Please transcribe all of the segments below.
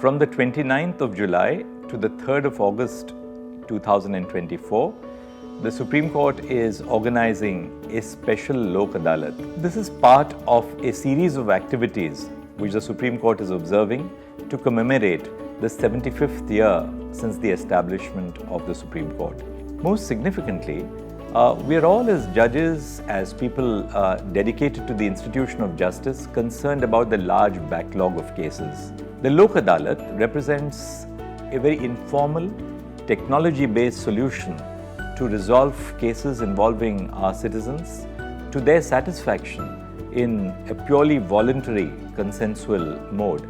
From the 29th of July to the 3rd of August 2024, the Supreme Court is organizing a special Lok Adalat. This is part of a series of activities which the Supreme Court is observing to commemorate the 75th year since the establishment of the Supreme Court. Most significantly, we are all as judges, as people dedicated to the institution of justice, concerned about the large backlog of cases. The Lok Adalat represents a very informal, technology-based solution to resolve cases involving our citizens to their satisfaction in a purely voluntary, consensual mode.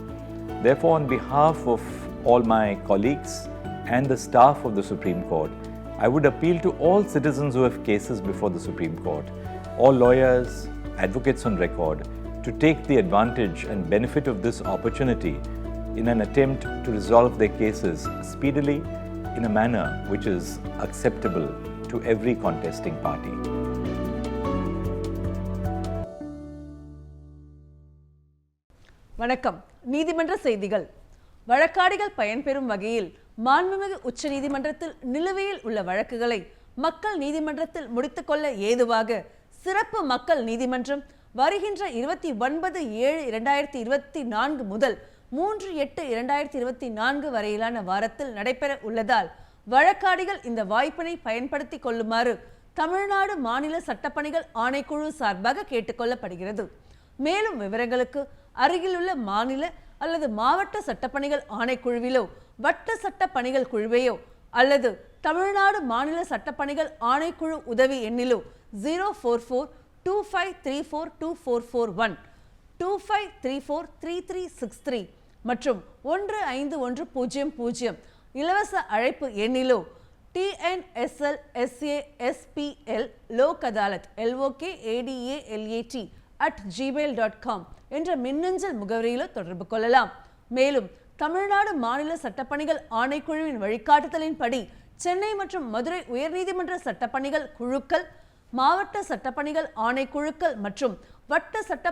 Therefore, on behalf of all my colleagues and the staff of the Supreme Court, I would appeal to all citizens who have cases before the Supreme Court, all lawyers, advocates on record, to take the advantage and benefit of this opportunity in an attempt to resolve their cases speedily in a manner which is acceptable to every contesting party. வணக்கம். நீதிமன்ற செய்திகள். வழக்காடிகள் பயன்பெறும் வகையில் மாண்புமிகு உச்ச நீதிமன்றத்தில் நிலுவையில் உள்ள வழக்குகளை மக்கள் நீதிமன்றத்தில் முடித்துக்கொள்ள ஏதுவாக சிறப்பு மக்கள் நீதிமன்றம் வருகின்ற 29/7/2024 முதல் 3/8/2024 வரையிலான வாரத்தில் நடைபெற உள்ளதால் வழக்காடிகள் இந்த வாய்ப்பினை பயன்படுத்திக் கொள்ளுமாறு தமிழ்நாடு மாநில சட்டப்பணிகள் ஆணைக்குழு சார்பாக கேட்டுக்கொள்ளப்படுகிறது. மேலும் விவரங்களுக்கு அருகிலுள்ள மாநில அல்லது மாவட்ட சட்டப்பணிகள் ஆணைக்குழுவிலோ வட்ட சட்ட பணிகள் குழுவையோ அல்லது தமிழ்நாடு மாநில சட்டப்பணிகள் ஆணைக்குழு உதவி எண்ணிலோ 04425342441 25343363 மற்றும் 1510 இலவச அழைப்பு எண்ணிலோ TNSL SASPL Lok Adalat LOKADALAT@gmail.com என்ற மின்னஞ்சல் முகவரியிலோ தொடர்பு கொள்ளலாம். மேலும் தமிழ்நாடு மாநில சட்டப்பணிகள் ஆணைக்குழுவின் வழிகாட்டுதலின்படி சென்னை மற்றும் மதுரை உயர்நீதிமன்ற சட்டப்பணிகள் குழுக்கள், மாவட்ட சட்டப்பணிகள் ஆணைக்குழுக்கள் மற்றும் வட்ட சட்ட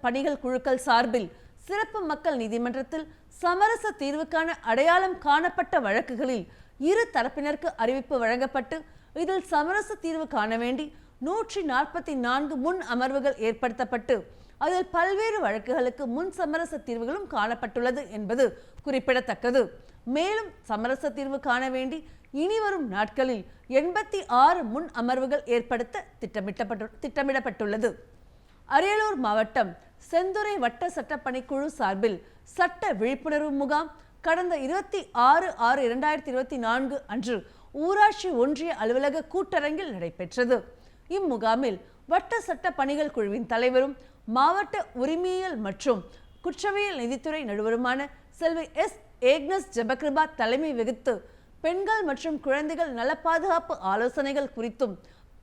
பணிகள் குழுக்கள் சார்பில் சிறப்பு மக்கள் நீதிமன்றத்தில் சமரச தீர்வுக்கான அடையாளம் காணப்பட்ட வழக்குகளில் இரு தரப்பினருக்கு அறிவிப்பு வழங்கப்பட்டு இதில் சமரச தீர்வு காண வேண்டி 144 முன் அமர்வுகள் ஏற்படுத்தப்பட்டு அதில் பல்வேறு வழக்குகளுக்கு முன் சமரச தீர்வுகளும் காணப்பட்டுள்ளது என்பது குறிப்பிடத்தக்கது. மேலும் சமரச தீர்வு காண வேண்டி இனிவரும் நாட்களில் 86 முன் அமர்வுகள் ஏற்படுத்த திட்டமிடப்பட்டுள்ளது. அரியலூர் மாவட்டம் செந்துறை வட்ட சட்ட பணிக்குழு சார்பில் சட்ட விழிப்புணர்வு முகாம் கடந்த 26/6/2024 அன்று ஊராட்சி ஒன்றிய அலுவலக கூட்டரங்கில் நடைபெற்றது. இம்முகாமில் வட்ட சட்ட பணிகள் குழுவின் தலைவரும் மாவட்ட உரிமையியல் மற்றும் குற்றவியல் நிதித்துறை நடுவருமான செல்வி எஸ். ஏக்னஸ் ஜெபகிருபா தலைமை வகித்து பெண்கள் மற்றும் குழந்தைகள் நல பாதுகாப்பு ஆலோசனைகள் குறித்தும்,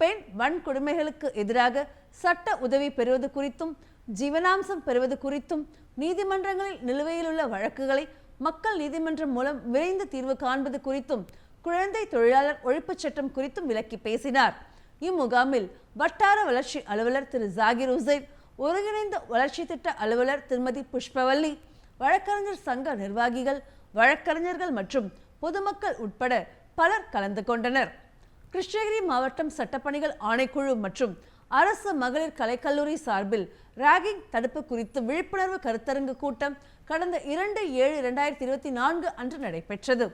பெண் வன்கொடுமைகளுக்கு எதிராக சட்ட உதவி பெறுவது குறித்தும், ஜீவனாம்சம் பெறுவது குறித்தும், நீதிமன்றங்களில் நிலுவையில் உள்ள வழக்குகளை மக்கள் நீதிமன்றம் மூலம் விரைந்து தீர்வு காண்பது குறித்தும், குழந்தை தொழிலாளர் ஒழிப்புச் சட்டம் குறித்தும் விளக்கி பேசினார். இம்முகாமில் வட்டார வளர்ச்சி அலுவலர் திரு ஜாகிர் உசைன், ஒருங்கிணைந்த வளர்ச்சி திட்ட அலுவலர் திருமதி புஷ்பவல்லி, வழக்கறிஞர் சங்க நிர்வாகிகள், வழக்கறிஞர்கள் மற்றும் பொதுமக்கள் உட்பட பலர் கலந்து கொண்டனர். கிருஷ்ணகிரி மாவட்டம் சட்டப்பணிகள் ஆணைக்குழு மற்றும் அரசு மகளிர் கலைக்கல்லூரி சார்பில் ராகிங் தடுப்பு குறித்து விழிப்புணர்வு கருத்தரங்கு கூட்டம் கடந்த 2/7/2024 அன்று நடைபெற்றது.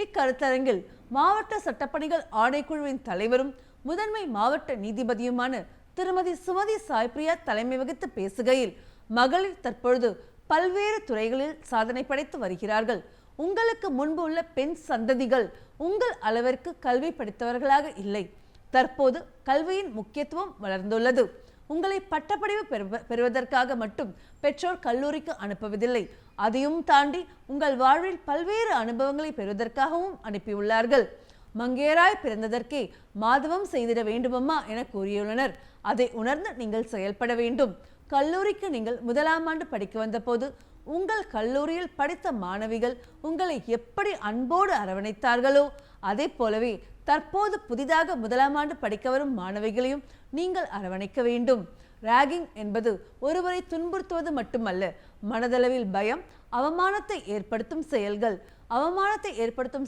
இக்கருத்தரங்கில் மாவட்ட சட்டப்பணிகள் ஆணைக்குழுவின் தலைவரும் முதன்மை மாவட்ட நீதிபதியுமான திருமதி சுமதி சாய்பிரியா தலைமை வகித்து பேசுகையில், மகளிர் தற்பொழுது பல்வேறு துறைகளில் சாதனை படைத்து வருகிறார்கள். உங்களுக்கு முன்பு உள்ள பெண் சந்ததிகள் உங்கள் அளவிற்கு கல்வி படித்தவர்களாக இல்லை. தற்போது கல்வியின் முக்கியத்துவம் வளர்ந்துள்ளது. உங்களை பட்டப்படிவு பெறுவதற்காக மட்டும் பெற்றோர் கல்லூரிக்கு அனுப்புவதில்லை. அதையும் தாண்டி உங்கள் வாழ்வில் பல்வேறு அனுபவங்களை பெறுவதற்காகவும் அனுப்பியுள்ளார்கள். மங்கையராய் பிறந்ததற்கே மாதவம் செய்திட வேண்டுமம்மா என கூறியுள்ளனர். அதை உணர்ந்து நீங்கள் செயல்பட வேண்டும். கல்லூரிக்கு நீங்கள் 1ஆம் ஆண்டு படிக்க வந்த போது உங்கள் கல்லூரியில் படித்த மாணவிகள் உங்களை எப்படி அன்போடு அரவணைத்தார்களோ அதே போலவே தற்போது புதிதாக 1ஆம் ஆண்டு படிக்க வரும் மாணவிகளையும் நீங்கள் அரவணைக்க வேண்டும். ராகிங் என்பது ஒருவரை துன்புறுத்துவது மட்டுமல்ல, மனதளவில் பயம், அவமானத்தை ஏற்படுத்தும்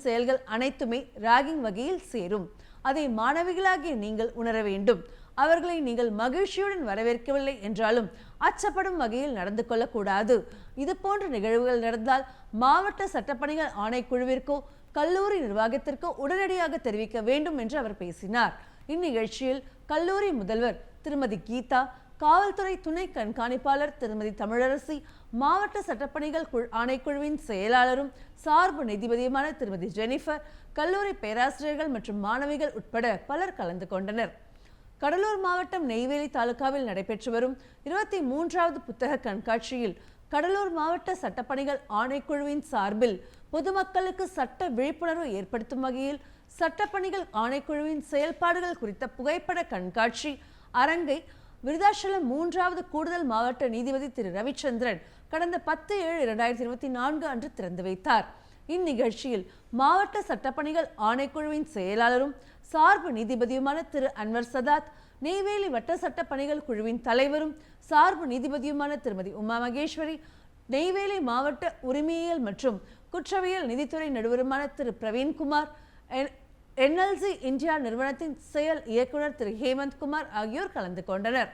செயல்கள் அனைத்துமே ராகிங் வகையில் சேரும். அதை மாணவிகளாகிய நீங்கள் உணர வேண்டும். அவர்களை நீங்கள் மகிழ்ச்சியுடன் வரவேற்கவில்லை என்றாலும் அச்சப்படும் வகையில் நடந்து கொள்ளக்கூடாது. இது போன்ற நிகழ்வுகள் நடந்தால் மாவட்ட சட்டப்பணிகள் ஆணைக்குழுவிற்கோ கல்லூரி நிர்வாகத்திற்கோ உடனடியாக தெரிவிக்க வேண்டும் என்று அவர் பேசினார். இந்நிகழ்ச்சியில் கல்லூரி முதல்வர் திருமதி கீதா, காவல்துறை துணை கண்காணிப்பாளர் திருமதி தமிழரசி, மாவட்ட சட்டப்பணிகள் ஆணைக்குழுவின் செயலாளரும் சார்பு நீதிபதியுமான திருமதி ஜெனிஃபர், கல்லூரி பேராசிரியர்கள் மற்றும் மாணவிகள் உட்பட பலர் கலந்து கொண்டனர். கடலூர் மாவட்டம் நெய்வேலி தாலுகாவில் நடைபெற்று வரும் 23வது புத்தக கண்காட்சியில் கடலூர் மாவட்ட சட்டப்பணிகள் ஆணைக்குழுவின் சார்பில் பொதுமக்களுக்கு சட்ட விழிப்புணர்வு ஏற்படுத்தும் வகையில் சட்டப்பணிகள் ஆணைக்குழுவின் செயல்பாடுகள் குறித்த புகைப்பட கண்காட்சி அரங்கை விருதாச்சலம் 3வது கூடுதல் மாவட்ட நீதிபதி திரு ரவிச்சந்திரன் கடந்த 10/7/2024 அன்று திறந்து வைத்தார். இந்நிகழ்ச்சியில் மாவட்ட சட்டப்பணிகள் ஆணைக்குழுவின் செயலாளரும் சார்பு நீதிபதியுமான திரு அன்வர் சதாத், நெய்வேலி வட்ட சட்ட பணிகள் குழுவின் தலைவரும் சார்பு நீதிபதியுமான திருமதி உமா மகேஸ்வரி, நெய்வேலி மாவட்ட உரிமையியல் மற்றும் குற்றவியல் நிதித்துறை நடுவருமான திரு பிரவீன்குமார், NLC இந்தியா நிறுவனத்தின் செயல் இயக்குனர் திரு ஹேமந்த் குமார் ஆகியோர் கலந்து கொண்டனர்.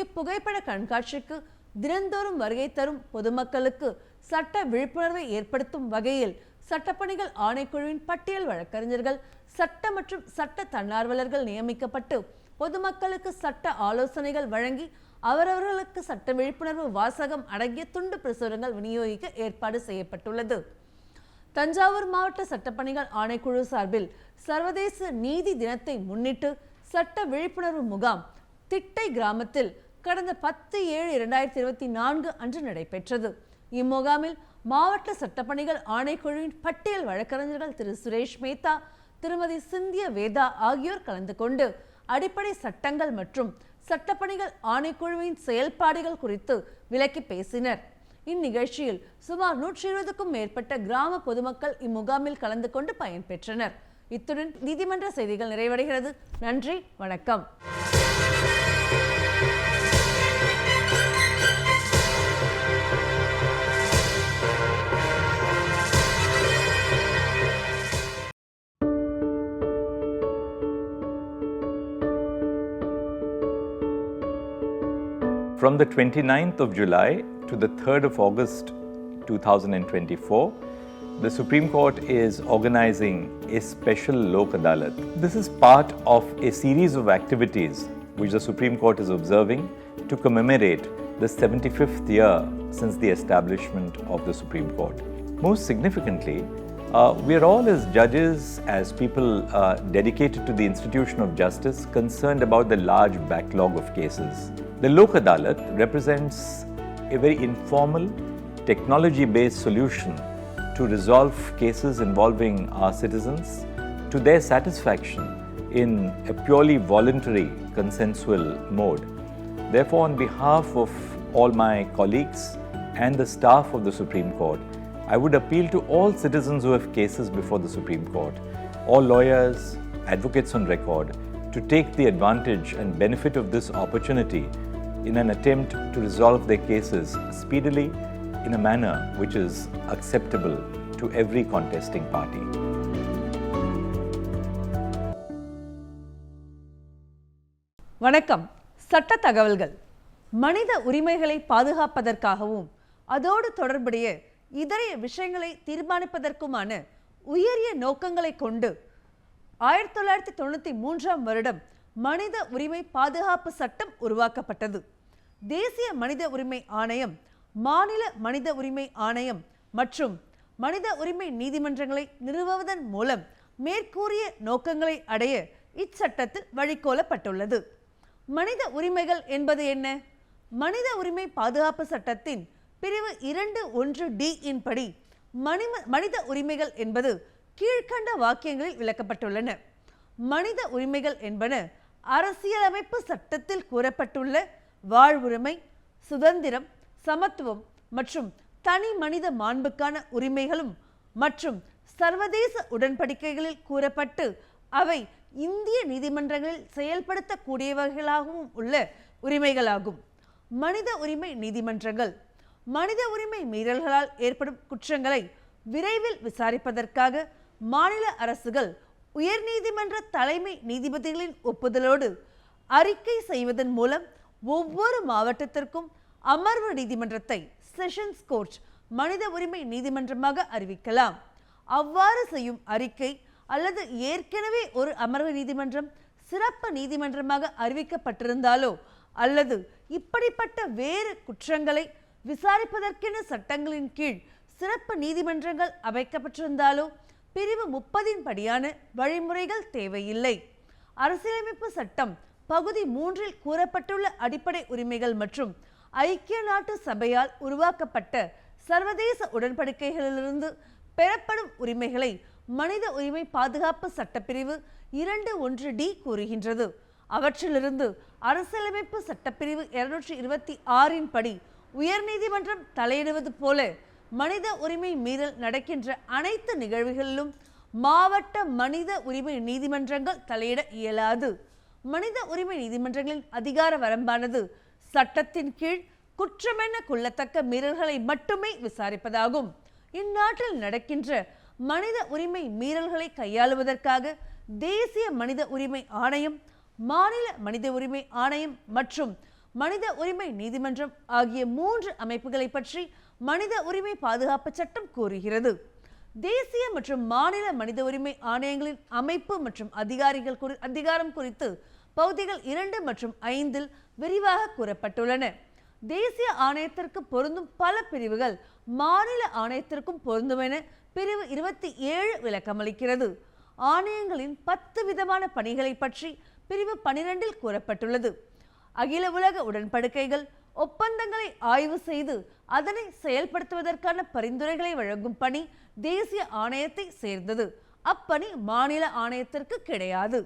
இப்புகைப்பட கண்காட்சிக்கு தினந்தோறும் வருகை தரும் பொதுமக்களுக்கு சட்ட விழிப்புணர்வை ஏற்படுத்தும் வகையில் சட்டப்பணிகள் ஆணைக்குழுவின் பட்டியல் வழக்கறிஞர்கள், சட்ட மற்றும் சட்ட தன்னார்வலர்கள் நியமிக்கப்பட்டு பொதுமக்களுக்கு சட்ட ஆலோசனைகள் வழங்கி அவரவர்களுக்கு சட்ட விழிப்புணர்வு வாசகம் அடங்கிய துண்டு பிரசுரங்கள் விநியோகிக்க ஏற்பாடு செய்யப்பட்டுள்ளது. தஞ்சாவூர் மாவட்ட சட்டப்பணிகள் ஆணைக்குழு சார்பில் சர்வதேச நீதி தினத்தை முன்னிட்டு சட்ட விழிப்புணர்வு முகாம் திட்டை கிராமத்தில் கடந்த 10/7/2024 அன்று நடைபெற்றது. இம்முகாமில் மாவட்ட சட்டப்பணிகள் ஆணைக்குழுவின் பட்டியல் வழக்கறிஞர்கள் திரு சுரேஷ் மேத்தா, திருமதி சிந்தியா வேதா ஆகியோர் கலந்து கொண்டு அடிப்படை சட்டங்கள் மற்றும் சட்டப்பணிகள் ஆணைக்குழுவின் செயல்பாடுகள் குறித்து விளக்கி பேசினர். இந்நிகழ்ச்சியில் சுமார் 120க்கும் மேற்பட்ட கிராம பொதுமக்கள் இம்முகாமில் கலந்து கொண்டு பயன்பெற்றனர். இத்துடன் நீதிமன்ற செய்திகள் நிறைவடைகிறது. நன்றி, வணக்கம். From the 29th of July to the 3rd of August 2024, the Supreme Court is organizing a special Lok Adalat. This is part of a series of activities which the Supreme Court is observing to commemorate the 75th year since the establishment of the Supreme Court. Most significantly, we are all as judges, as people dedicated to the institution of justice, concerned about the large backlog of cases. The Lok Adalat represents a very informal, technology-based solution to resolve cases involving our citizens to their satisfaction in a purely voluntary, consensual mode. Therefore, on behalf of all my colleagues and the staff of the Supreme Court, I would appeal to all citizens who have cases before the Supreme Court, all lawyers, advocates on record, to take the advantage and benefit of this opportunity in an attempt to resolve their cases speedily in a manner which is acceptable to every contesting party. வணக்கம். சட்ட தகவல்கள் மனித உரிமைகளை பாதுகாப்பதற்காகவும் அதோடு தொடர்புடைய இதர விஷயங்களை தீர்மானிப்பதற்குமான உயரிய நோக்கங்களை கொண்டு 1993ஆம் வருடம் மனித உரிமை பாதுகாப்பு சட்டம் உருவாக்கப்பட்டது. தேசிய மனித உரிமை ஆணையம், மாநில மனித உரிமை ஆணையம் மற்றும் மனித உரிமை நீதிமன்றங்களை நிறுவுவதன் மூலம் மேற்கூறிய நோக்கங்களை அடைய இச்சட்டத்தில் வழிகோலப்பட்டுள்ளது. மனித உரிமைகள் என்பது என்ன? மனித உரிமை பாதுகாப்பு சட்டத்தின் பிரிவு 2(1)D படி மனித உரிமைகள் என்பது கீழ்கண்ட வாக்கியங்களில் விளக்கப்பட்டுள்ளன. மனித உரிமைகள் என்பன அரசியலமைப்பு சட்டத்தில் கூறப்பட்டுள்ள வாழ்வுரிமை, சுதந்திரம், சமத்துவம் மற்றும் தனி மனித மாண்புக்கான உரிமைகளும் மற்றும் சர்வதேச உடன்படிக்கைகளில் கூறப்பட்டு அவை இந்திய நீதிமன்றங்களில் செயல்படுத்தக்கூடியவர்களாகவும் உள்ள உரிமைகளாகும். மனித உரிமை நீதிமன்றங்கள். மனித உரிமை மீறல்களால் ஏற்படும் குற்றங்களை விரைவில் விசாரிப்பதற்காக மாநில அரசுகள் உயர்நீதிமன்ற தலைமை நீதிபதிகளின் ஒப்புதலோடு அறிக்கை செய்வதன் மூலம் ஒவ்வொரு மாவட்டத்திற்கும் அமர்வு நீதிமன்றத்தை செஷன்ஸ் கோர்ட் மனித உரிமை நீதிமன்றமாக அறிவிக்கலாம். அவ்வாறு செய்யும் அறிக்கை அல்லது ஏற்கனவே ஒரு அமர்வு நீதிமன்றம் சிறப்பு நீதிமன்றமாக அறிவிக்கப்பட்டிருந்தாலோ அல்லது இப்படிப்பட்ட வேறு குற்றங்களை விசாரிப்பதற்கென சட்டங்களின் கீழ் சிறப்பு நீதிமன்றங்கள் அமைக்கப்பட்டிருந்தாலோ பிரிவு 30 படியான வழிமுறைகள் தேவையில்லை. அரசியலமைப்பு சட்டம் பகுதி 3 கூறப்பட்டுள்ள அடிப்படை உரிமைகள் மற்றும் ஐக்கிய நாட்டு சபையால் உருவாக்கப்பட்ட சர்வதேச உடன்படிக்கைகளிலிருந்து பெறப்படும் உரிமைகளை மனித உரிமை பாதுகாப்பு சட்டப்பிரிவு 2(1)D கூறுகின்றது. அவற்றிலிருந்து அரசியலமைப்பு சட்டப்பிரிவு 226 படி உயர்நீதிமன்றம் தலையிடுவது போல மனித உரிமை மீறல் நடக்கின்ற அனைத்து நிகழ்வுகளிலும் மாவட்ட மனித உரிமை நீதிமன்றங்கள் தலையிட இயலாது. மனித உரிமை நீதிமன்றங்களின் அதிகார வரம்பானது சட்டத்தின் கீழ் குற்றமென கொள்ளத்தக்க மீறல்களை மட்டுமே விசாரிப்பதாகும். இந்நாட்டில் நடக்கின்ற மனித உரிமை மீறல்களை கையாளுவதற்காக தேசிய மனித உரிமை ஆணையம், மாநில மனித உரிமை ஆணையம் மற்றும் மனித உரிமை நீதிமன்றம் ஆகிய 3 அமைப்புகளை பற்றி மனித உரிமை பாதுகாப்பு சட்டம் கூறுகிறது. தேசிய மற்றும் மாநில மனித உரிமை ஆணையங்களின் அமைப்பு மற்றும் அதிகாரம் குறித்து பகுதிகள் 2 மற்றும் 5 விரிவாக கூறப்பட்டுள்ளன. தேசிய ஆணையத்திற்கு பொருந்தும் பல பிரிவுகள் மாநில ஆணையத்திற்கும் பொருந்தும் என பிரிவு 27 விளக்கமளிக்கிறது. ஆணையங்களின் 10 விதமான பணிகளை பற்றி பிரிவு 12 கூறப்பட்டுள்ளது. அகில உலக உடன்படிக்கைகள், ஒப்பந்தங்களை ஆய்வு செய்து அதனை செயல்படுத்துவதற்கான பரிந்துரைகளை வழங்கும் பணி தேசிய ஆணையத்தை சேர்ந்தது. அப்பணி மாநில ஆணையத்திற்கு கிடையாது.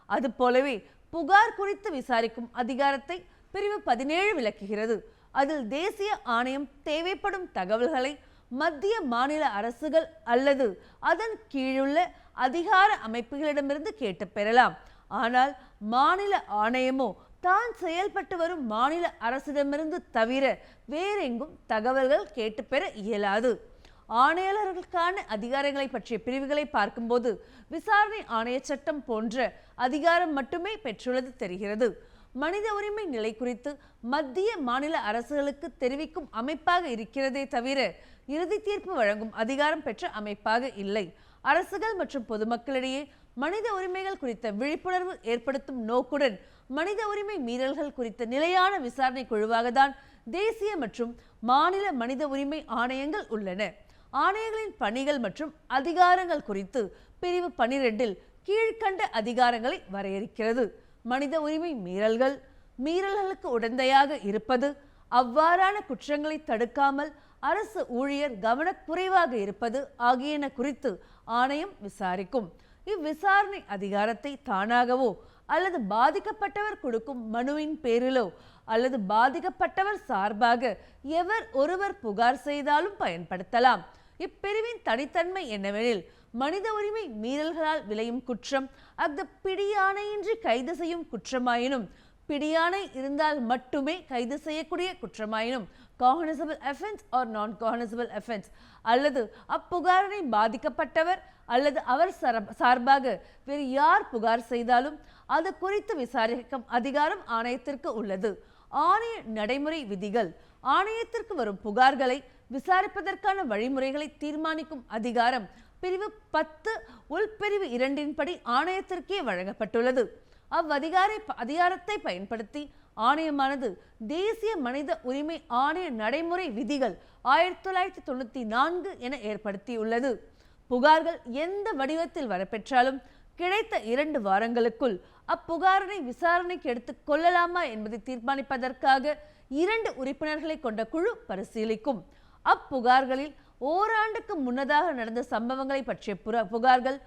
அதுபோலவே புகார் குறித்து விசாரிக்கும் அதிகாரத்தை பிரிவு 17 விளக்குகிறது. அதில் தேசிய ஆணையம் தேவைப்படும் தகவல்களை மத்திய மாநில அரசுகள் அல்லது அதன் கீழுள்ள அதிகார அமைப்புகளிடமிருந்து கேட்டு பெறலாம். ஆனால் மாநில ஆணையமோ தான் செயல்பட்டு வரும் மாநில அரசிடமிருந்து தவிர வேறெங்கும் தகவல்கள் கேட்டு பெற இயலாது. ஆணையாளர்களுக்கான அதிகாரங்களை பற்றிய பிரிவுகளை பார்க்கும்போது விசாரணை ஆணைய சட்டம் போன்ற அதிகாரம் மட்டுமே பெற்றுள்ளது தெரிகிறது. மனித உரிமை நிலை குறித்து மத்திய மாநில அரசுகளுக்கு தெரிவிக்கும் அமைப்பாக இருக்கிறதே தவிர இறுதி தீர்ப்பு வழங்கும் அதிகாரம் பெற்ற அமைப்பாக இல்லை. அரசுகள் மற்றும் பொதுமக்களிடையே மனித உரிமைகள் குறித்த விழிப்புணர்வு ஏற்படுத்தும் நோக்குடன் மனித உரிமை மீறல்கள் குறித்த நிலையான விசாரணை குழுவாக தான் தேசிய மற்றும் மாநில மனித உரிமை ஆணையங்கள் உள்ளன. ஆணையங்களின் பணிகள் மற்றும் அதிகாரங்கள் குறித்து பிரிவு 12 கீழ்கண்ட அதிகாரங்களை வரையறுக்கிறது. மனித உரிமை மீறல்களுக்கு உடந்தையாக இருப்பது, அவ்வாறான குற்றங்களை தடுக்காமல் அரசு ஊழியர் கவனக்குறைவாக இருப்பது ஆகியன குறித்து ஆணையம் விசாரிக்கும். இவ்விசாரணை அதிகாரத்தை தானாகவோ அல்லது பாதிக்கப்பட்டவர் கொடுக்கும் மனுவின் பேரிலோ அல்லது பாதிக்கப்பட்டவர் சார்பாக எவர் ஒருவர் புகார் செய்தாலும் பயன்படுத்தலாம். இப்பிரிவின் தனித்தன்மை என்னவெனில், மனித உரிமை மீறல்களால் விளையும் குற்றம் அஃது பிடியாணையின்றி கைது செய்யும் குற்றமாயினும், பிடியாணை இருந்தால் மட்டுமே கைது செய்யக்கூடிய குற்றமாயினும் cognizable offense or non-cognizable offense, அல்லது அப்புகாரினை பாதிக்கப்பட்டவர் அல்லது அவர் சார்பாக வேறு யார் புகார் செய்தாலும் அது குறித்து விசாரிக்கும் அதிகாரம் ஆணையத்திற்கு உள்ளது. ஆணைய நடைமுறை விதிகள். ஆணையத்திற்கு வரும் புகார்களை விசாரிப்பதற்கான வழிமுறைகளை தீர்மானிக்கும் அதிகாரம் பிரிவு 10 உள்பிரிவு 2 படி ஆணையத்திற்கே வழங்கப்பட்டுள்ளது. அதிகாரத்தை பயன்படுத்தி ஆணையமானது தேசிய மனித உரிமை ஆணைய நடைமுறை விதிகள் 1994 என ஏற்படுத்தியுள்ளது. புகார்கள் எந்த வடிவத்தில் வரப்பெற்றாலும் கிடைத்த 2 வாரங்களுக்குள் அப்புகாரினை விசாரணைக்கு எடுத்துக் கொள்ளலாமா என்பதை தீர்மானிப்பதற்காக 2 உறுப்பினர்களை கொண்ட குழு பரிசீலிக்கும். அப்புகார்களில் ஓராண்டுக்கு முன்னதாக நடந்த சம்பவங்களை பற்றிய புகார்கள்,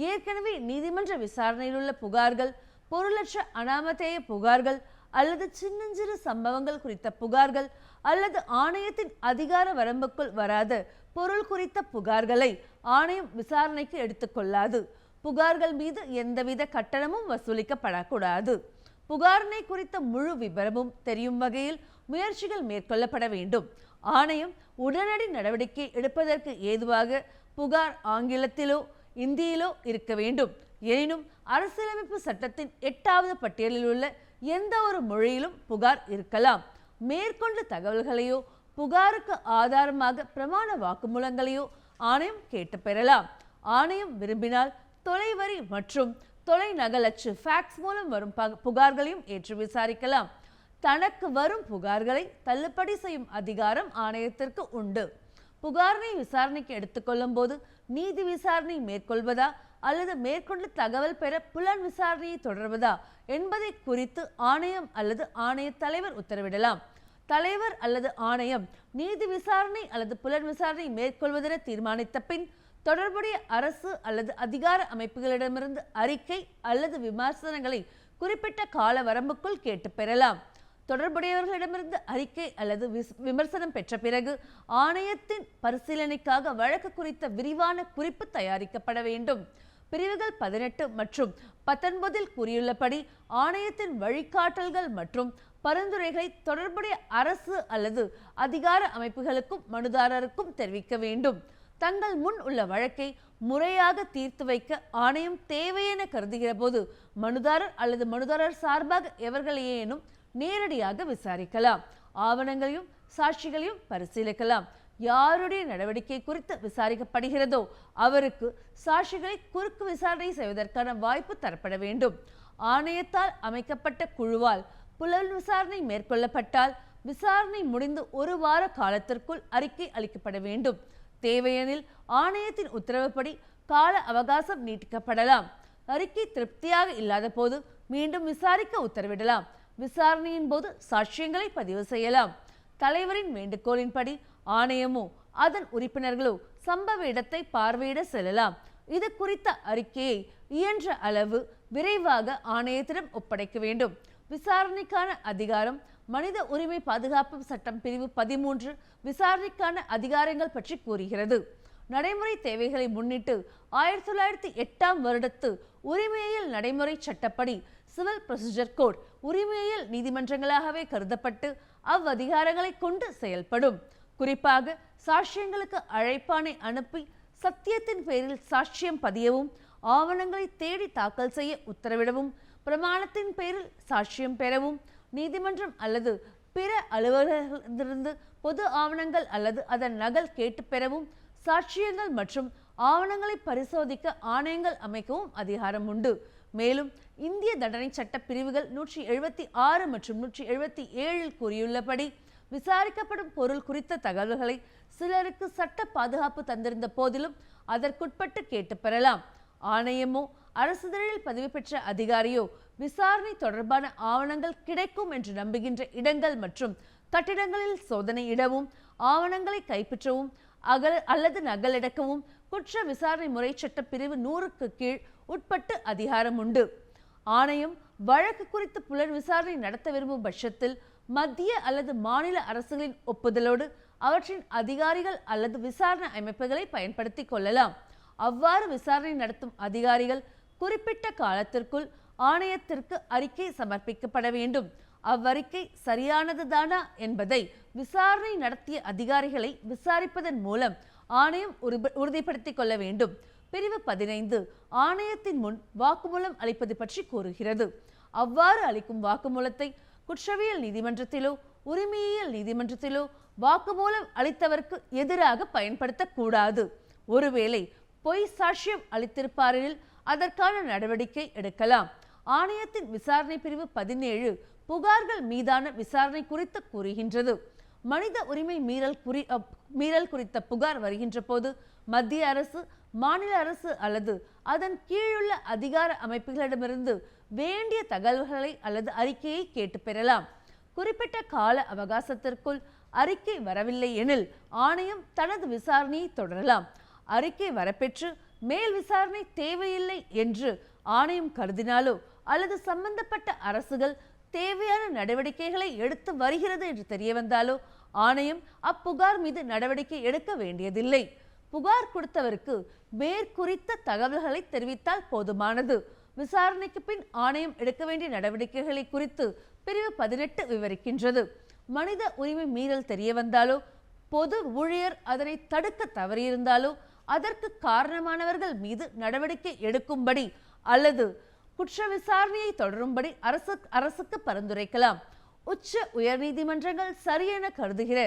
ஏற்கனவே நீதிமன்ற விசாரணையில் உள்ள புகார்கள், பொருளற்ற அனாமதேய புகார்கள் அல்லது சின்னஞ்சிறு சம்பவங்கள் குறித்த புகார்கள் அல்லது ஆணையத்தின் அதிகார வரம்புக்குள் வராத பொருள் குறித்த புகார்களை ஆணையம் விசாரணைக்கு எடுத்துக்கொள்ளாது. புகார்கள் மீது எந்தவித கட்டணமும் வசூலிக்கப்படக்கூடாது. புகாரினை குறித்த முழு விபரமும் தெரியும் வகையில் முயற்சிகள் மேற்கொள்ளப்பட வேண்டும். ஆணையம் உடனடி நடவடிக்கை எடுப்பதற்கு ஏதுவாக புகார் ஆங்கிலத்திலோ இந்தியிலோ இருக்க வேண்டும். எனினும் அரசியலமைப்பு சட்டத்தின் 8வது பட்டியலில் உள்ள எந்த ஒரு மொழியிலும் புகார் இருக்கலாம். மேற்கொண்ட தகவல்களையோ புகாருக்கு ஆதாரமாக பிரமாண வாக்குமூலங்களையோ ஆணையம் கேட்டு பெறலாம். ஆணையம் விரும்பினால் தொலைவரி மற்றும் தொலைநகல் அச்சு ஃபேக்ஸ் மூலம் வரும் புகார்களையும் ஏற்று விசாரிக்கலாம். தனக்கு வரும் புகார்களை தள்ளுபடி செய்யும் அதிகாரம் ஆணையத்திற்கு உண்டு. புகாரினை விசாரணைக்கு எடுத்துக்கொள்ளும் போது நீதி விசாரணை மேற்கொள்வதா அல்லது மேற்கொண்டு தகவல் பெற புலன் விசாரணையை தொடர்வதா என்பதை குறித்து ஆணையம் அல்லது ஆணைய தலைவர் உத்தரவிடலாம். தலைவர் அல்லது ஆணையம் நீதி விசாரணை அல்லது புலன் விசாரணை மேற்கொள்வதென தீர்மானித்த பின் தொடர்புடைய அரசு அல்லது அதிகார அமைப்புகளிடமிருந்து அறிக்கை அல்லது விமர்சனங்களை குறிப்பிட்ட கால வரம்புக்குள் கேட்டு பெறலாம். தொடர்புடையவர்களிடமிருந்து அறிக்கை அல்லது விமர்சனம் பெற்ற பிறகு ஆணையத்தின் பரிசீலனைக்காக வழக்கு குறித்த விரிவான குறிப்பு தயாரிக்கப்பட வேண்டும். பிரிவுகள் 18 மற்றும் 19 கூறியுள்ளபடி ஆணையத்தின் வழிகாட்டல்கள் மற்றும் பரிந்துரைகளை தொடர்புடைய அரசு அல்லது அதிகார அமைப்புகளுக்கும் மனுதாரருக்கும் தெரிவிக்க வேண்டும். தங்கள் முன் உள்ள வழக்கை முறையாக தீர்த்து வைக்க ஆணையம் தேவையென கருதுகிற போது மனுதாரர் அல்லது மனுதாரர் சார்பாக எவர்களையேனும் நேரடியாக விசாரிக்கலாம். ஆவணங்களையும் சாட்சிகளையும் பரிசீலிக்கலாம். யாருடைய நடவடிக்கை குறித்து விசாரிக்கப்படுகிறதோ அவருக்கு சாட்சிகளை குறுக்கு விசாரணை செய்வதற்கான வாய்ப்பு தரப்பட வேண்டும். ஆணையத்தால் அமைக்கப்பட்ட குழுவால் புலன் விசாரணை மேற்கொள்ளப்பட்டால் விசாரணை முடிந்து 1 வார காலத்திற்குள் அறிக்கை அளிக்கப்பட வேண்டும். தேவையெனில் ஆணையத்தின் உத்தரவுப்படி கால அவகாசம் நீட்டிக்கப்படலாம். அறிக்கை திருப்தியாக இல்லாத போது மீண்டும் விசாரிக்க உத்தரவிடலாம். விசாரணையின் போது சாட்சியங்களை பதிவு செய்யலாம். தலைவரின் வேண்டுகோளின்படி ஆணையமோ அதன் உறுப்பினர்களோ சம்பவ இடத்தை பார்வையிட செல்லலாம். இது குறித்த அறிக்கையை இயன்ற அளவு விரைவாக ஆணையத்திடம் ஒப்படைக்க வேண்டும். விசாரணைக்கான அதிகாரம் மனித உரிமை பாதுகாப்பு சட்டம் பிரிவு 13 விசாரணைக்கான அதிகாரங்கள் பற்றி கூறுகிறது. நடைமுறை தேவைகளை முன்னிட்டு 1908ஆம் வருடத்து உரிமையியல் நடைமுறை சட்டப்படி சிவில் ப்ரொசீஜர் கோட் உரிமையியல் நீதிமன்றங்களாகவே கருதப்பட்டு அவ்வதிகாரங்களை கொண்டு செயல்படும். குறிப்பாக சாட்சியங்களுக்கு அழைப்பானை அனுப்பி சத்தியத்தின் பேரில் சாட்சியம் பதியவும், ஆவணங்களை தேடி தாக்கல் செய்ய உத்தரவிடவும், பிரமாணத்தின் பேரில் சாட்சியம் பெறவும், நீதிமன்றம் அல்லது பிற அலுவலர்களிடமிருந்து பொது ஆவணங்கள் அல்லது அதன் நகல் கேட்டு பெறவும், சாட்சியங்கள் மற்றும் ஆவணங்களை பரிசோதிக்க ஆணையங்கள் அமைக்கவும் அதிகாரம் உண்டு. மேலும் இந்திய தண்டனை சட்ட பிரிவுகள் 176 மற்றும் 177 கூறியுள்ளபடி விசாரிக்கப்படும் பொருள் குறித்த தகவல்களை சிலருக்கு சட்ட பாதுகாப்பு தந்திருந்த போதிலும் அதற்குட்பட்டு கேட்டு பெறலாம். ஆணையமோ அரசிதழில் பதிவு பெற்ற அதிகாரியோ விசாரணை தொடர்பான ஆவணங்கள் கிடைக்கும் என்று நம்புகின்ற இடங்கள் மற்றும் கட்டிடங்களில் சோதனை இடவும், ஆவணங்களை கைப்பற்றவும் அல்லது நகலெடுக்கவும் குற்ற விசாரணை முறை சட்ட பிரிவு 100க்கு கீழ் உட்பட்டு அதிகாரம் உண்டு. ஆணையம் வழக்கு குறித்து புலன் விசாரணை நடத்த விரும்பும் பட்சத்தில் மத்திய அல்லது மாநில அரசுகளின் ஒப்புதலோடு அவற்றின் அதிகாரிகள் அல்லது விசாரணை அமைப்புகளை பயன்படுத்தி கொள்ளலாம். அவ்வாறு விசாரணை நடத்தும் அதிகாரிகள் குறிப்பிட்ட காலத்திற்குள் ஆணையத்திற்கு அறிக்கை சமர்ப்பிக்கப்பட வேண்டும். அவ்வறிக்கை சரியானதுதானா என்பதை விசாரணை நடத்திய அதிகாரிகளை விசாரிப்பதன் மூலம் ஆணையம் உறுதிப்படுத்திக் கொள்ள வேண்டும். பிரிவு 15 ஆணையத்தின் முன் வாக்குமூலம் அளிப்பது பற்றி கூறுகிறது. அவ்வாறு அளிக்கும் வாக்குமூலத்தை குற்றவியல் நீதிமன்றத்திலோ உரிமையியல் நீதிமன்றத்திலோ வாக்குமூலம் அளித்தவருக்கு எதிராக பயன்படுத்தக்கூடாது. ஒருவேளை பொய் சாட்சியம் அளித்திருப்பாரெனில் அதற்கான நடவடிக்கை எடுக்கலாம். ஆணையத்தின் விசாரணை பிரிவு 17 புகார்கள் மீதான விசாரணை குறித்து கூறுகின்றது. மனித உரிமை மீறல் குறித்த புகார் வருகின்ற போது மத்திய அரசு, மாநில அரசு அல்லது அதன் கீழுள்ள அதிகார அமைப்புகளிடமிருந்து வேண்டிய தகவல்களை அல்லது அறிக்கையை கேட்டு பெறலாம். குறிப்பிட்ட கால அவகாசத்திற்குள் அறிக்கை வரவில்லை எனில் ஆணையம் தனது விசாரணையை தொடரலாம். அறிக்கை வரப்பெற்று மேல் விசாரணை தேவையில்லை என்று ஆணையம் கருதினாலோ அல்லது சம்பந்தப்பட்ட அரசுகள் தேவையான நடவடிக்கைகளை எடுத்து வருகிறது என்று தெரிய வந்தாலோ ஆணையம் அப்புகார் மீது நடவடிக்கை எடுக்க வேண்டியதில்லை. புகார் கொடுத்தவருக்கு மேற்குறித்த தகவல்களை தெரிவித்தால் போதுமானது. விசாரணைக்கு பின் ஆணையம் எடுக்க வேண்டிய நடவடிக்கைகளை குறித்து பிரிவு 18 விவரிக்கின்றது. மனித உரிமை மீறல் தெரிய வந்தாலோ, பொது ஊழியர் அதனை தடுக்க தவறியிருந்தாலோ, அதற்கு காரணமானவர்கள் மீது நடவடிக்கை எடுக்கும்படி அல்லது குற்ற விசாரணையை தொடரும்படி அரசுக்கு பரிந்துரைக்கலாம். உச்ச உயர்நீதிமன்றங்கள் சரியென கருதுகிற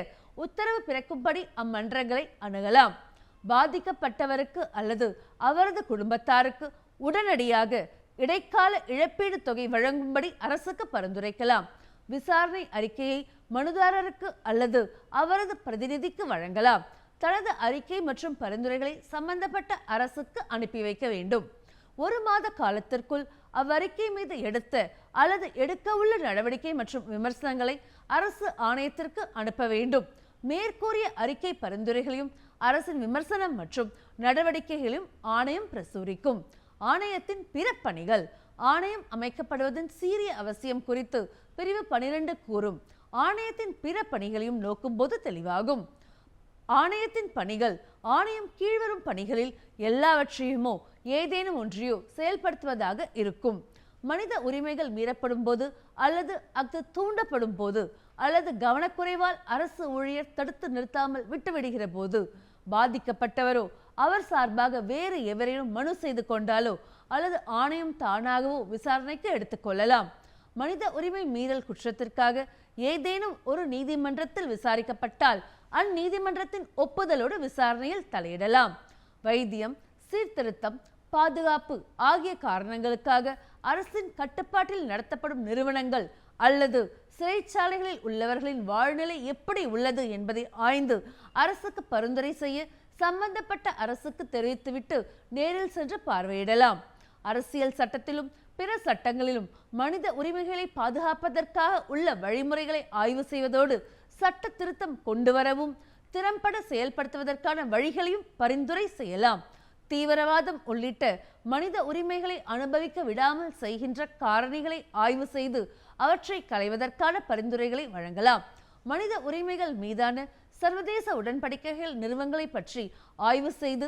உத்தரவு பிறக்கும்படி அம்மன்றங்களை அணுகலாம். பாதிக்கப்பட்டவருக்கு அல்லது அவரது குடும்பத்தாருக்கு உடனடியாக இடைக்கால இழப்பீடு தொகை வழங்கும்படி அரசுக்கு பரிந்துரைக்கலாம். விசாரணை அறிக்கையை மனுதாரருக்கு அல்லது அவரது பிரதிநிதிக்கு வழங்கலாம். தனது அறிக்கை மற்றும் பரிந்துரைகளை சம்பந்தப்பட்ட அரசுக்கு அனுப்பி வைக்க வேண்டும். 1 மாத காலத்திற்குள் அவ்வறிக்கை மீது எடுத்த அல்லது எடுக்க உள்ள நடவடிக்கை மற்றும் விமர்சனங்களை அரசு ஆணையத்திற்கு அனுப்ப வேண்டும். மேற்கூறிய அறிக்கை பரிந்துரைகளையும் அரசின் விமர்சனம் மற்றும் நடவடிக்கைகளையும் ஆணையம் பிரசுரிக்கும். ஆணையத்தின் பிற பணிகள். ஆணையம் அமைக்கப்படுவதன் சீரிய அவசியம் குறித்து பிரிவு 12 கூறும். ஆணையத்தின் பிற பணிகளையும் நோக்கும்போது தெளிவாகும். ஆணையத்தின் பணிகள். ஆணையம் கீழ்வரும் பணிகளில் எல்லாவற்றையுமோ ஏதேனும் ஒன்றையோ செயல்படுத்துவதாக இருக்கும். மனித உரிமைகள் மீறப்படும் போது அல்லது அது தூண்டப்படும் போது அல்லது கவனக்குறைவால் அரசு ஊழியர் தடுத்து நிறுத்தாமல் விட்டுவிடுகிற போது, பாதிக்கப்பட்டவரோ அவர் சார்பாக வேறு எவரேனும் மனு செய்து கொண்டாலோ அல்லது ஆணையம் தானாகவோ விசாரணைக்கு எடுத்துக்கொள்ளலாம். மனித உரிமை மீறல் குற்றத்திற்காக ஏதேனும் ஒரு நீதிமன்றத்தில் விசாரிக்கப்பட்டால் அந்நீதிமன்றத்தின் ஒப்புதலோடு விசாரணையில் தலையிடலாம். வைத்தியம், சீர்திருத்தம், பாதுகாப்பு ஆகிய காரணங்களுக்காக அரசின் கட்டுப்பாட்டில் நடத்தப்படும் நிறுவனங்கள் அல்லது சிறைச்சாலைகளில் உள்ளவர்களின் வாழ்நிலை எப்படி உள்ளது என்பதை ஆய்ந்து அரசுக்கு பரிந்துரை செய்ய சம்பந்தப்பட்ட அரசுக்கு தெரிவித்துவிட்டு நேரில் சென்று பார்வையிடலாம். அரசியல் சட்டத்திலும் பிற சட்டங்களிலும் மனித உரிமைகளை பாதுகாப்பதற்காக உள்ள வழிமுறைகளை ஆய்வு செய்வதோடு சட்ட திருத்தம் கொண்டு வரவும் திறம்பட செயல்படுத்துவதற்கான வழிகளையும் பரிந்துரை செய்யலாம். தீவிரவாதம் உள்ளிட்ட மனித உரிமைகளை அனுபவிக்க விடாமல் செய்கின்ற காரணிகளை ஆய்வு செய்து அவற்றை களைவதற்கான பரிந்துரைகளை வழங்கலாம். மனித உரிமைகள் மீதான சர்வதேச உடன்படிக்கைகள் நிறுவனங்களை பற்றி ஆய்வு செய்து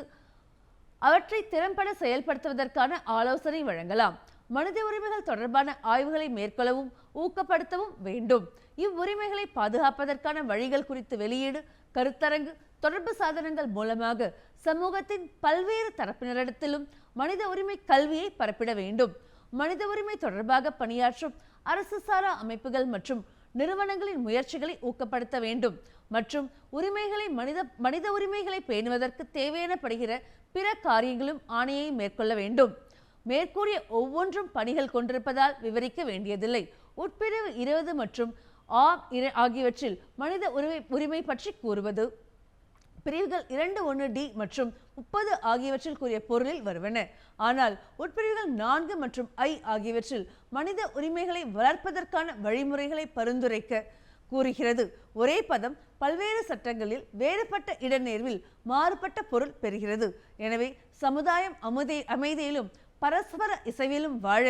அவற்றை திறம்பட செயல்படுத்துவதற்கான ஆலோசனை வழங்கலாம். மனித உரிமைகள் தொடர்பான ஆய்வுகளை மேற்கொள்ளவும் ஊக்கப்படுத்தவும் வேண்டும். இவ்வுரிமைகளை பாதுகாப்பதற்கான வழிகள் குறித்து வெளியீடு, கருத்தரங்கு, தொடர்பு சாதனங்கள் மூலமாக சமூகத்தின் பல்வேறு தரப்பினரிடத்திலும் மனித உரிமை கல்வியை பரப்பிட வேண்டும். மனித உரிமை தொடர்பாக பணியாற்றும் அரசு சாரா அமைப்புகள் மற்றும் நிறுவனங்களின் முயற்சிகளை ஊக்கப்படுத்த வேண்டும் மற்றும் மனித உரிமைகளை பேணுவதற்கு தேவையானப்படுகிற பிற காரியங்களும் ஆணையை மேற்கொள்ள வேண்டும். மேற்கூறிய ஒவ்வொன்றும் பணிகள் கொண்டிருப்பதால் விவரிக்க வேண்டியதில்லை. உட்பிரிவு 20 மற்றும் ஆகியவற்றில் மனித உரிமை பற்றி கூறுவது பிரிவுகள் 2(1)D மற்றும் 30 ஆகியவற்றில் கூறிய பொருளில் வருவன. ஆனால் உட்பிரிவுகள் 4 மற்றும் I ஆகியவற்றில் மனித உரிமைகளை வளர்ப்பதற்கான வழிமுறைகளை பரிந்துரைக்க கூறுகிறது. ஒரே பதம் பல்வேறு சட்டங்களில் வேறுபட்ட இடநேர்வில் மாறுபட்ட பொருள் பெறுகிறது. எனவே சமுதாயம் அமைதியிலும் பரஸ்பர இசைவிலும் வாழ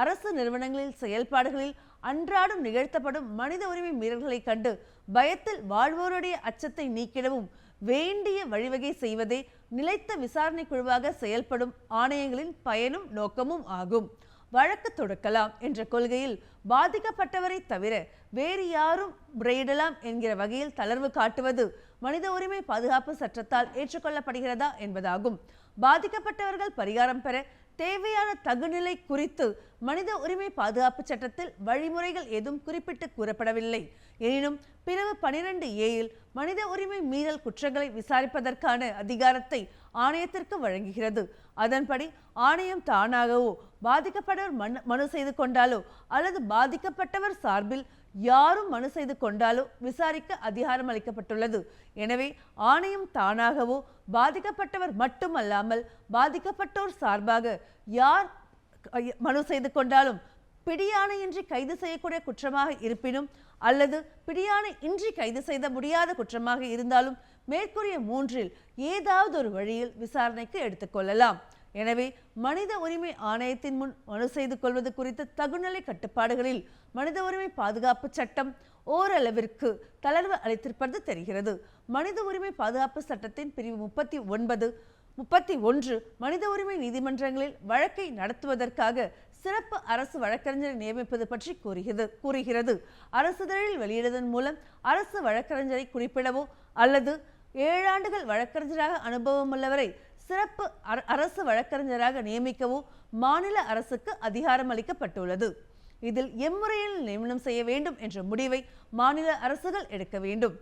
அரசு நிறுவனங்களில் செயல்பாடுகளில் அன்றாடம் நிகழ்த்தப்படும் மனித உரிமை மீறல்களை கண்டு பயத்தில் வாழ்வோருடைய அச்சத்தை நீக்கிடவும் வேண்டிய வழிவகை செய்வதே நிலைத்த விசாரணை குழுவாக செயல்படும் ஆணையங்களின் பயனும் நோக்கமும் ஆகும். வழக்கு தொடுக்கலாம் என்ற கொள்கையில் பாதிக்கப்பட்டவரை தவிர வேறு யாரும் முறையிடலாம் என்கிற வகையில் தளர்வு காட்டுவது மனித உரிமை பாதுகாப்பு சட்டத்தால் ஏற்றுக்கொள்ளப்படுகிறதா என்பதாகும். பாதிக்கப்பட்டவர்கள் பரிகாரம் பெற தேவையான தகுநிலை குறித்து மனித உரிமை பாதுகாப்பு சட்டத்தில் வழிமுறைகள் எதுவும் குறிப்பிட்டு கூறப்படவில்லை. எனினும் பிரிவு 12A மனித உரிமை மீறல் குற்றங்களை விசாரிப்பதற்கான அதிகாரத்தை ஆணையத்திற்கு வழங்குகிறது. அதன்படி ஆணையம் தானாகவோ பாதிக்கப்பட்டவர் மனு செய்து கொண்டாலோ அல்லது பாதிக்கப்பட்டவர் சார்பில் யாரும் மனு செய்து கொண்டாலோ விசாரிக்க அதிகாரம் அளிக்கப்பட்டுள்ளது. எனவே ஆணையம் தானாகவோ பாதிக்கப்பட்டவர் மட்டுமல்லாமல் பாதிக்கப்பட்டோர் சார்பாக யார் மனு செய்து கொண்டாலும் பிடியாணையின்றி கைது செய்யக்கூடிய குற்றமாக இருப்பினும் அல்லது பிடியாணை இன்றி கைது செய்த முடியாத குற்றமாக இருந்தாலும் மேற்கூறிய 3இல் ஏதாவது ஒரு வழியில் விசாரணைக்கு எடுத்துக்கொள்ளலாம். எனவே மனித உரிமை ஆணையத்தின் முன் மனு செய்து கொள்வது குறித்த தகுநிலை கட்டுப்பாடுகளில் மனித உரிமை பாதுகாப்பு சட்டம் ஓரளவிற்கு தளர்வு அளித்திருப்பது தெரிகிறது. மனித உரிமை பாதுகாப்பு சட்டத்தின் பிரிவு 39, 31 மனித உரிமை நீதிமன்றங்களில் வழக்கை நடத்துவதற்காக சிறப்பு அரசு வழக்கறிஞரை நியமிப்பது பற்றி கூறுகிறது. அரசிதழில் வெளியிடுவதன் மூலம் அரசு வழக்கறிஞரை குறிப்பிடவோ அல்லது 7 ஆண்டுகள் வழக்கறிஞராக அனுபவமுள்ளவரை சிறப்பு அரசு வழக்கறிஞராக நியமிக்கவோ மாநில அரசுக்கு அதிகாரம் அளிக்கப்பட்டுள்ளது. இதில் எம்முறையில் நியமனம் செய்ய வேண்டும் என்ற முடிவை மாநில அரசுகள் எடுக்க வேண்டும்.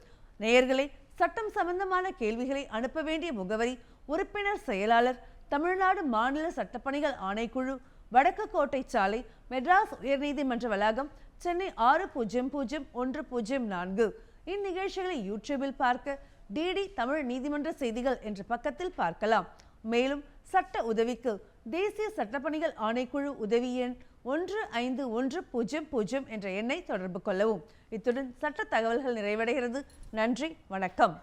நேயர்களே, சட்டம் சம்பந்தமான கேள்விகளை அனுப்ப வேண்டிய முகவரி: உறுப்பினர் செயலாளர், தமிழ்நாடு மாநில சட்டப்பணிகள் ஆணைக்குழு, வடக்கு கோட்டை சாலை, மெட்ராஸ் உயர்நீதிமன்ற வளாகம், சென்னை 600104. இந்நிகழ்ச்சிகளை யூடியூபில் பார்க்க டிடி தமிழ் நீதிமன்ற செய்திகள் என்ற பக்கத்தில் பார்க்கலாம். மேலும் சட்ட உதவிக்கு தேசிய சட்டப்பணிகள் ஆணைக்குழு உதவி எண் 15100 என்ற எண்ணை தொடர்பு கொள்ளவும். இத்துடன் சட்ட தகவல்கள் நிறைவடைகிறது. நன்றி, வணக்கம்.